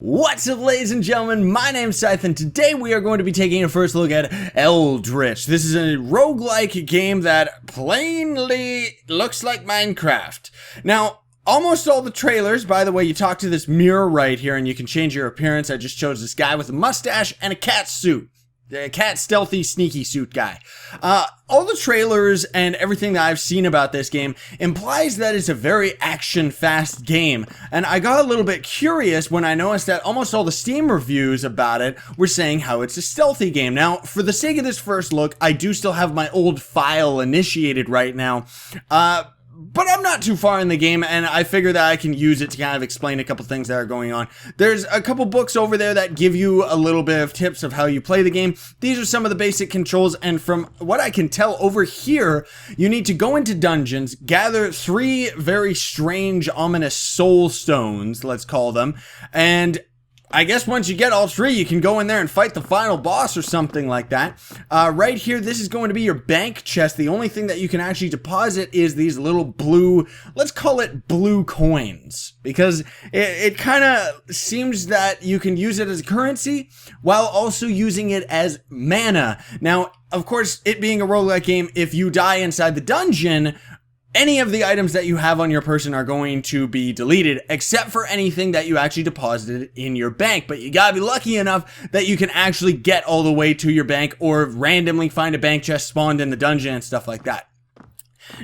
What's up, ladies and gentlemen? My name's Scythe, and today we are going to be taking a first look at Eldritch. This is a roguelike game that plainly looks like Minecraft. Now, almost all the trailers, by the way, you talk to this mirror right here and you can change your appearance. I just chose this guy with a mustache and a cat suit. The cat stealthy sneaky suit guy. All the trailers and everything that I've seen about this game implies that it's a very action fast game, and I got a little bit curious when I noticed that almost all the Steam reviews about it were saying how it's a stealthy game. Now, for the sake of this first look, I do still have my old file initiated right now, but I'm not too far in the game, and I figure that I can use it to kind of explain a couple things that are going on. There's a couple books over there that give you a little bit of tips of how you play the game. These are some of the basic controls, and from what I can tell over here, you need to go into dungeons, gather 3 very strange, ominous soul stones, let's call them, and I guess once you get all 3, you can go in there and fight the final boss or something like that. Right here, this is going to be your bank chest. The only thing that you can actually deposit is these little blue, let's call it blue coins, because it kind of seems that you can use it as a currency while also using it as mana. Now, of course, it being a roguelike game, if you die inside the dungeon, any of the items that you have on your person are going to be deleted, except for anything that you actually deposited in your bank. But you gotta be lucky enough that you can actually get all the way to your bank or randomly find a bank chest spawned in the dungeon and stuff like that.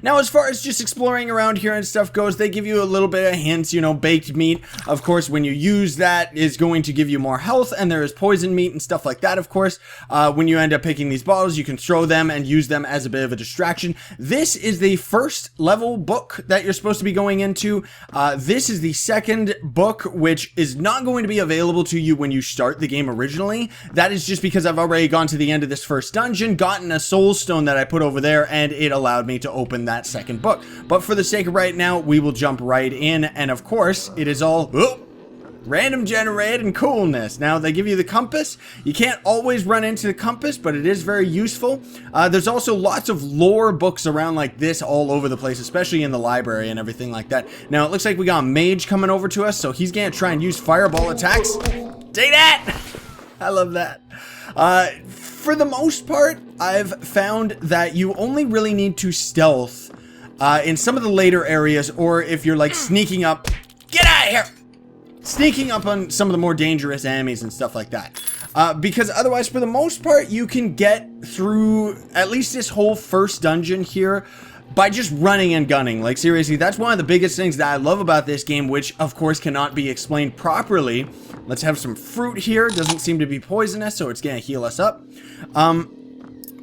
Now, as far as just exploring around here and stuff goes, they give you a little bit of hints, you know, baked meat, of course, when you use that is going to give you more health, and there is poison meat and stuff like that, of course. When you end up picking these bottles, you can throw them and use them as a bit of a distraction. This is the first level book that you're supposed to be going into. This is the second book, which is not going to be available to you when you start the game originally. That is just because I've already gone to the end of this first dungeon, gotten a soul stone that I put over there, and it allowed me to open that second book. But for the sake of right now, we will jump right in, and of course it is all random generated and coolness. Now, they give you the compass. You can't always run into the compass, but it is very useful. There's also lots of lore books around like this all over the place, especially in the library and everything like that. Now, it looks like we got a mage coming over to us, so he's gonna try and use fireball attacks. Take that! I love that. For the most part, I've found that you only really need to stealth in some of the later areas, or if you're like sneaking up, get out of here! Sneaking up on some of the more dangerous enemies and stuff like that. Because otherwise, for the most part, you can get through at least this whole first dungeon here by just running and gunning. Like, seriously, that's one of the biggest things that I love about this game, which of course cannot be explained properly. Let's have some fruit here. Doesn't seem to be poisonous, so it's gonna heal us up.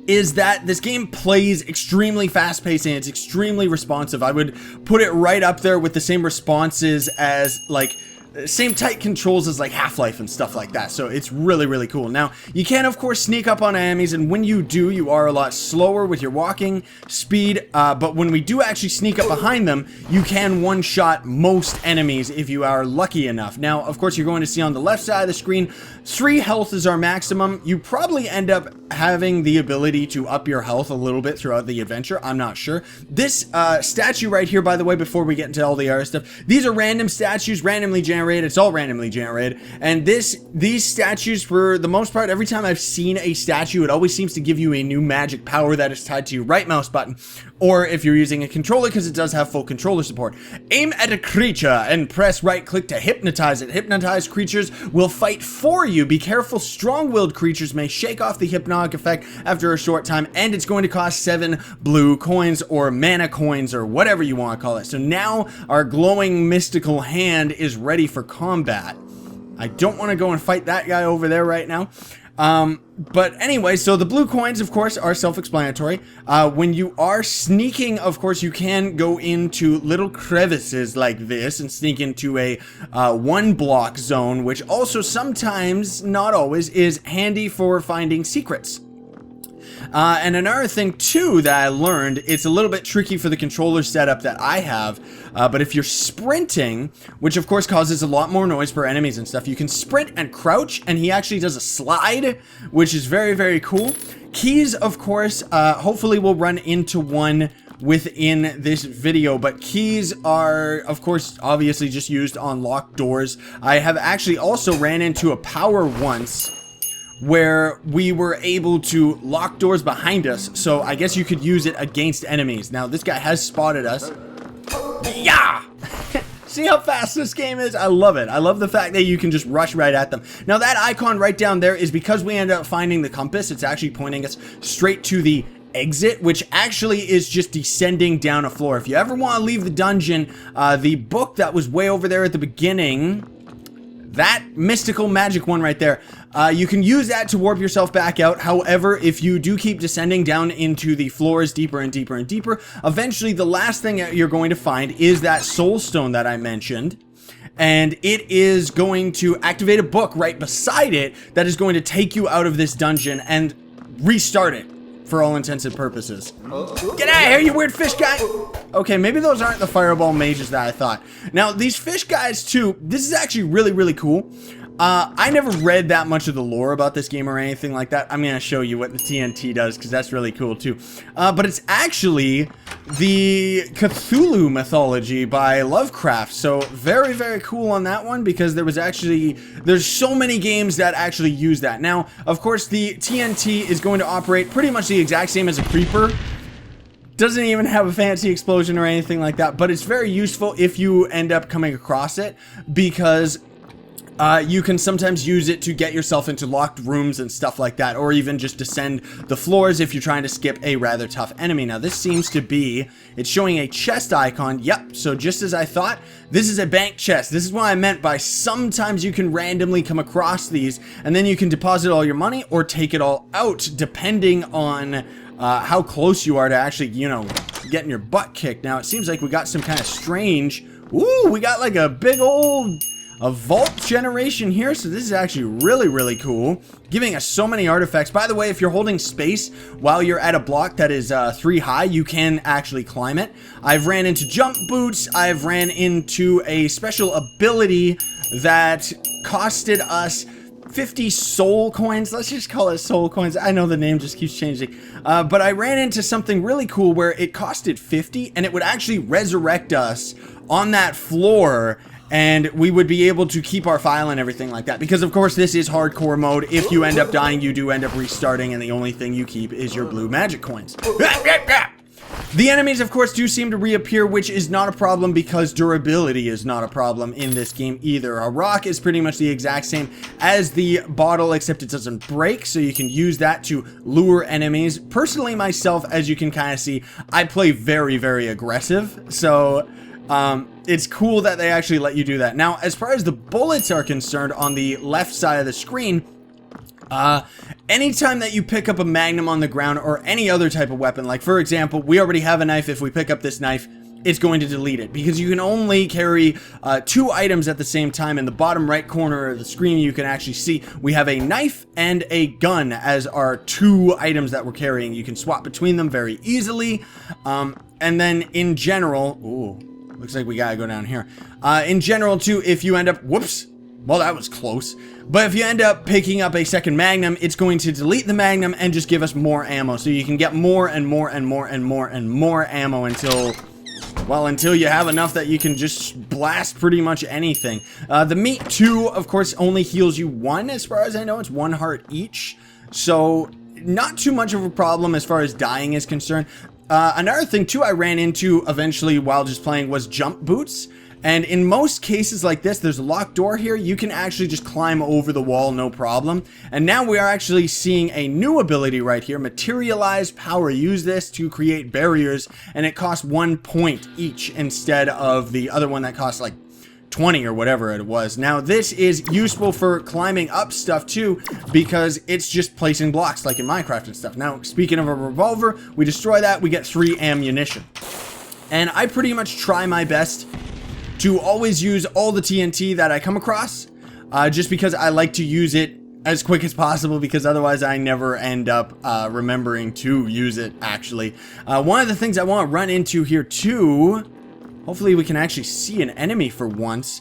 Is that this game plays extremely fast-paced and it's extremely responsive. I would put it right up there with the same responses as, like, same tight controls as like Half-Life and stuff like that, so it's really, really cool. Now, you can of course sneak up on enemies, and when you do, you are a lot slower with your walking speed, but when we do actually sneak up behind them, you can one-shot most enemies if you are lucky enough. Now, of course, you're going to see on the left side of the screen, 3 health is our maximum. You probably end up having the ability to up your health a little bit throughout the adventure, I'm not sure. This statue right here, by the way, before we get into all the other stuff, these are random statues, randomly generated. It's all randomly generated, and these statues, for the most part, every time I've seen a statue, it always seems to give you a new magic power that is tied to your right mouse button, or if you're using a controller, because it does have full controller support. Aim at a creature and press right click to hypnotize it. Hypnotized creatures will fight for you. Be careful, strong-willed creatures may shake off the hypnotic effect after a short time, and it's going to cost 7 blue coins, or mana coins, or whatever you want to call it. So now our glowing mystical hand is ready for combat. I don't want to go and fight that guy over there right now. But anyway, so the blue coins, of course, are self-explanatory. When you are sneaking, of course, you can go into little crevices like this and sneak into a 1-block zone, which also sometimes, not always, is handy for finding secrets. And another thing too that I learned, it's a little bit tricky for the controller setup that I have, but if you're sprinting, which of course causes a lot more noise for enemies and stuff, you can sprint and crouch, and he actually does a slide, which is very, very cool. Keys, of course, hopefully we'll run into one within this video, but keys are, of course, obviously just used on locked doors. I have actually also ran into a power once where we were able to lock doors behind us, so I guess you could use it against enemies. Now, this guy has spotted us. Yeah! See how fast this game is? I love it. I love the fact that you can just rush right at them. Now, that icon right down there is because we ended up finding the compass. It's actually pointing us straight to the exit, which actually is just descending down a floor. If you ever want to leave the dungeon, the book that was way over there at the beginning, that mystical magic one right there, you can use that to warp yourself back out. However, if you do keep descending down into the floors deeper and deeper and deeper, eventually the last thing that you're going to find is that soul stone that I mentioned. And it is going to activate a book right beside it that is going to take you out of this dungeon and restart it for all intents and purposes. Get out of here, you weird fish guy! Okay, maybe those aren't the fireball mages that I thought. Now, these fish guys too, this is actually really, really cool. I never read that much of the lore about this game or anything like that. I'm going to show you what the TNT does because that's really cool too. But it's actually the Cthulhu mythology by Lovecraft. So very, very cool on that one because there's so many games that actually use that. Now, of course, the TNT is going to operate pretty much the exact same as a creeper. Doesn't even have a fancy explosion or anything like that, but it's very useful if you end up coming across it because you can sometimes use it to get yourself into locked rooms and stuff like that, or even just descend the floors if you're trying to skip a rather tough enemy. Now, this seems to be, it's showing a chest icon. Yep, so just as I thought, this is a bank chest. This is what I meant by sometimes you can randomly come across these, and then you can deposit all your money or take it all out, depending on how close you are to actually, you know, getting your butt kicked. Now, it seems like we got some kind of strange, ooh, we got like a big old vault generation here, so this is actually really, really cool, giving us so many artifacts. By the way, if you're holding space while you're at a block that is 3 high, you can actually climb it. I've ran into jump boots. I've ran into a special ability that costed us 50 soul coins. Let's just call it soul coins. I know the name just keeps changing. But I ran into something really cool where it costed 50 and it would actually resurrect us on that floor, and we would be able to keep our file and everything like that. Because, of course, this is hardcore mode. If you end up dying, you do end up restarting, and the only thing you keep is your blue magic coins. The enemies, of course, do seem to reappear, which is not a problem because durability is not a problem in this game either. A rock is pretty much the exact same as the bottle, except it doesn't break, so you can use that to lure enemies. Personally, myself, as you can kind of see, I play very, very aggressive, so it's cool that they actually let you do that. Now, as far as the bullets are concerned, on the left side of the screen, anytime that you pick up a magnum on the ground or any other type of weapon, like for example, we already have a knife. If we pick up this knife, it's going to delete it because you can only carry 2 items at the same time. In the bottom right corner of the screen, you can actually see we have a knife and a gun as our 2 items that we're carrying. You can swap between them very easily. And then in general, ooh, looks like we gotta go down here. In general too, if you end up, whoops, well, that was close. But if you end up picking up a second magnum, it's going to delete the magnum and just give us more ammo. So you can get more and more and more and more and more ammo until, well, until you have enough that you can just blast pretty much anything. The meat too, of course, only heals you 1, as far as I know. It's 1 heart each. So not too much of a problem as far as dying is concerned. Another thing too I ran into eventually while just playing was jump boots. And in most cases like this, there's a locked door here. You can actually just climb over the wall, no problem. And now we are actually seeing a new ability right here, Materialize Power. Use this to create barriers, and it costs 1 point each instead of the other one that costs like 20 or whatever it was. Now, this is useful for climbing up stuff too, because it's just placing blocks like in Minecraft and stuff. Now, speaking of a revolver, we destroy that, we get 3 ammunition. And I pretty much try my best to always use all the TNT that I come across, just because I like to use it as quick as possible, because otherwise I never end up remembering to use it, actually. One of the things I want to run into here too, hopefully we can actually see an enemy for once.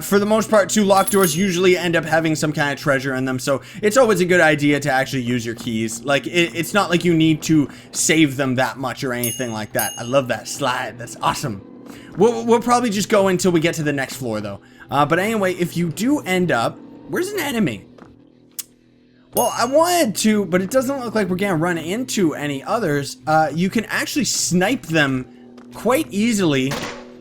For the most part, too, locked doors usually end up having some kind of treasure in them, so it's always a good idea to actually use your keys. Like, it's not like you need to save them that much or anything like that. I love that slide. That's awesome. We'll probably just go until we get to the next floor, though. But anyway, if you do end up... Where's an enemy? Well, I wanted to, but it doesn't look like we're gonna run into any others. You can actually snipe them quite easily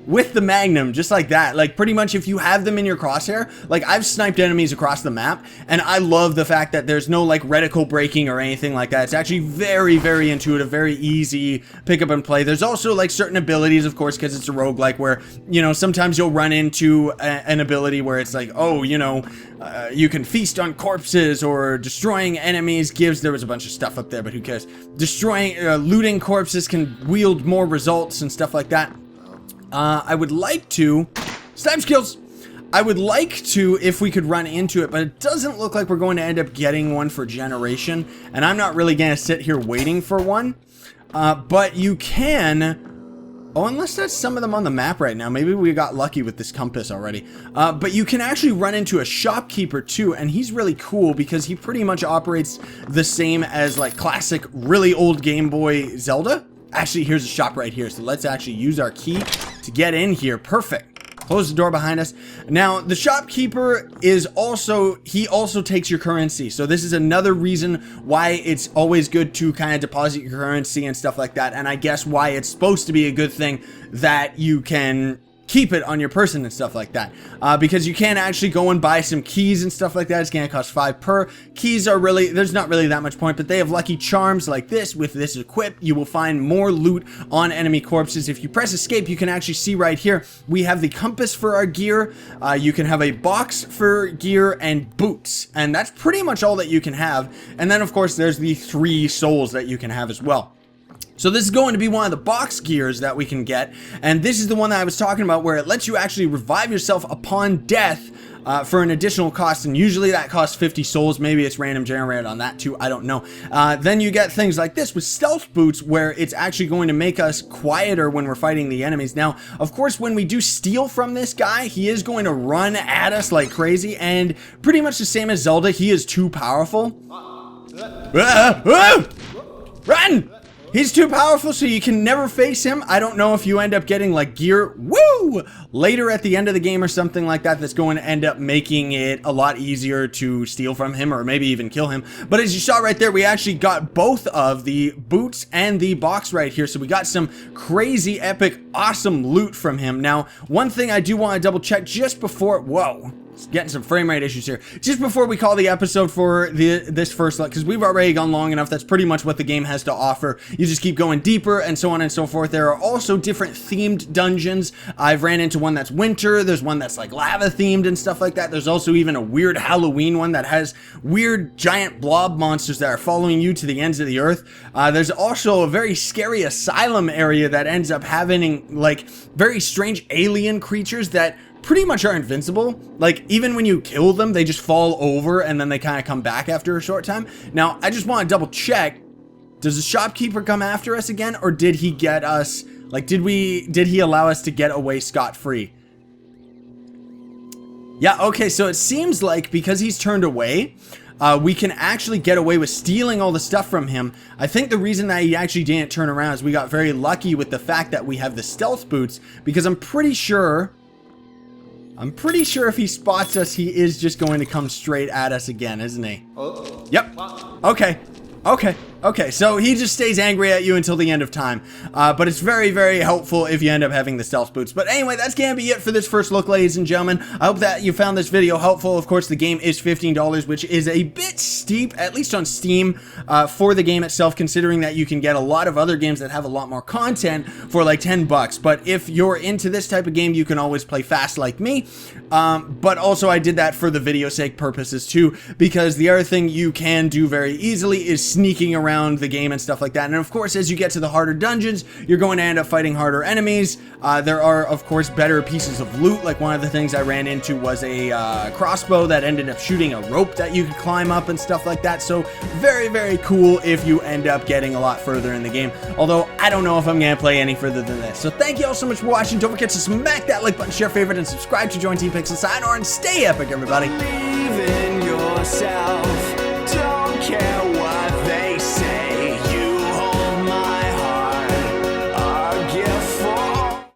with the Magnum, just like that. Like, pretty much if you have them in your crosshair, like, I've sniped enemies across the map, and I love the fact that there's no, like, reticle breaking or anything like that. It's actually very, very intuitive, very easy pick up and play. There's also, like, certain abilities, of course, because it's a roguelike, where, you know, sometimes you'll run into an ability where it's like, oh, you know, you can feast on corpses, or destroying enemies gives... There was a bunch of stuff up there, but who cares? Looting corpses can wield more results and stuff like that. I would like to... Snipe skills! I would like to if we could run into it, but it doesn't look like we're going to end up getting one for generation, and I'm not really going to sit here waiting for one. But you can... Oh, unless that's some of them on the map right now. Maybe we got lucky with this compass already. But you can actually run into a shopkeeper too, and he's really cool because he pretty much operates the same as, like, classic, really old Game Boy Zelda. Actually, here's a shop right here, so let's actually use our key to get in here. Perfect. Close the door behind us. Now, the shopkeeper is also, he also takes your currency. So this is another reason why it's always good to kind of deposit your currency and stuff like that. And I guess why it's supposed to be a good thing that you can keep it on your person and stuff like that, because you can actually go and buy some keys and stuff like that. It's gonna cost 5 per. Keys are really, there's not really that much point, but they have lucky charms like this. With this equipped, you will find more loot on enemy corpses. If you press escape, you can actually see right here, we have the compass for our gear. You can have a box for gear and boots, and that's pretty much all that you can have. And then of course there's the 3 souls that you can have as well. So this is going to be one of the box gears that we can get, and this is the one that I was talking about where it lets you actually revive yourself upon death for an additional cost, and usually that costs 50 souls. Maybe it's random generated on that too, I don't know. Then you get things like this with stealth boots, where it's actually going to make us quieter when we're fighting the enemies. Now, of course, when we do steal from this guy, he is going to run at us like crazy, and pretty much the same as Zelda, he is too powerful. Run! He's too powerful, so you can never face him. I don't know if you end up getting, like, gear, woo, later at the end of the game or something like that, that's going to end up making it a lot easier to steal from him, or maybe even kill him. But as you saw right there, we actually got both of the boots and the box right here, so we got some crazy, epic, awesome loot from him. Now, one thing I do want to double check just before, whoa, getting some frame rate issues here. Just before we call the episode for this first look, because we've already gone long enough, that's pretty much what the game has to offer. You just keep going deeper and so on and so forth. There are also different themed dungeons. I've ran into one that's winter, there's one that's like lava themed and stuff like that. There's also even a weird Halloween one that has weird giant blob monsters that are following you to the ends of the earth. There's also a very scary asylum area that ends up having like very strange alien creatures that pretty much are invincible. Like, even when you kill them, they just fall over and then they kind of come back after a short time. Now, I just want to double check. Does the shopkeeper come after us again, or did he get us, like, did he allow us to get away scot-free? Yeah, okay, so it seems like because he's turned away, we can actually get away with stealing all the stuff from him. I think the reason that he actually didn't turn around is we got very lucky with the fact that we have the stealth boots, because I'm pretty sure if he spots us, he is just going to come straight at us again, isn't he? Oh. Yep. Okay. Okay, so he just stays angry at you until the end of time. But it's very, very helpful if you end up having the stealth boots. But anyway, that's gonna be it for this first look, ladies and gentlemen. I hope that you found this video helpful. Of course, the game is $15, which is a bit steep, at least on Steam, for the game itself, considering that you can get a lot of other games that have a lot more content for like 10 bucks. But if you're into this type of game, you can always play fast like me. But also I did that for the video sake purposes too, because the other thing you can do very easily is sneaking around around the game and stuff like that. And of course, as you get to the harder dungeons, you're going to end up fighting harder enemies. There are, of course, better pieces of loot. Like one of the things I ran into was a crossbow that ended up shooting a rope that you could climb up and stuff like that. So very, very cool if you end up getting a lot further in the game. Although I don't know if I'm going to play any further than this. So thank you all so much for watching. Don't forget to smack that like button, share, favorite, and subscribe to join Team Pixel Sign, and stay epic, everybody. Believe in yourself.